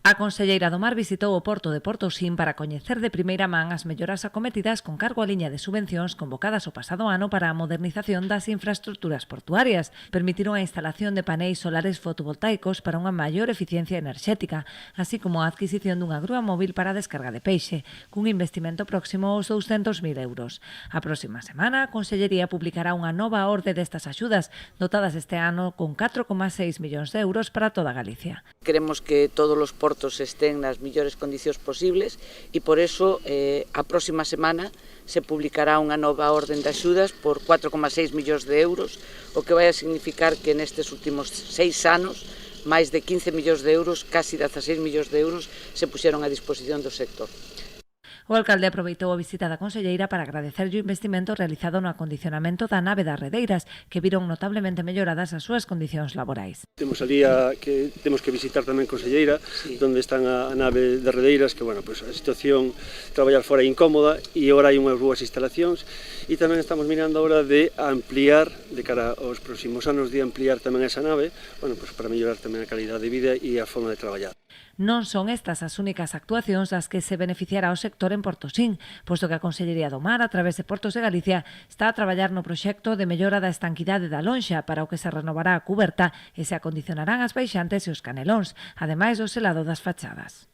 A conselleira do Mar visitou o porto de Portosín para coñecer de primeira man as melloras acometidas con cargo á liña de subvencións convocadas o pasado ano para a modernización das infraestructuras portuarias. Permitiron a instalación de paneis solares fotovoltaicos para unha maior eficiencia enerxética, así como a adquisición dunha grúa móvil para a descarga de peixe, cun investimento próximo aos 200.000 euros. A próxima semana, a Consellería publicará unha nova orde destas axudas, dotadas este ano con 4,6 millóns de euros para toda Galicia. Queremos que todos os portos estén nas millores condicións posibles e por eso a próxima semana se publicará unha nova orden de axudas por 4,6 millóns de euros, o que vai a significar que nestes últimos 6 anos máis de 15 millóns de euros, casi 16 millóns de euros, se puxeron a disposición do sector. O alcalde aproveitou a visita da conselleira para agradecer o investimento realizado no acondicionamento da nave das Redeiras, que viron notablemente melloradas as súas condicións laborais. Temos ali que temos que visitar tamén conselleira, sí, onde están a nave das Redeiras, que bueno, pues a situación traballar fora é incómoda e agora hai unhas boas instalacións e tamén estamos mirando agora de ampliar, de cara aos próximos anos, de ampliar tamén esa nave, bueno, pues para mellorar tamén a calidade de vida e a forma de traballar. Non son estas as únicas actuacións das que se beneficiará o sector en Portosín, posto que a Consellería do Mar, a través de Portos de Galicia, está a traballar no proxecto de mellora da estanquidade da lonxa, para o que se renovará a cuberta e se acondicionarán as baixantes e os canelóns, ademais do selado das fachadas.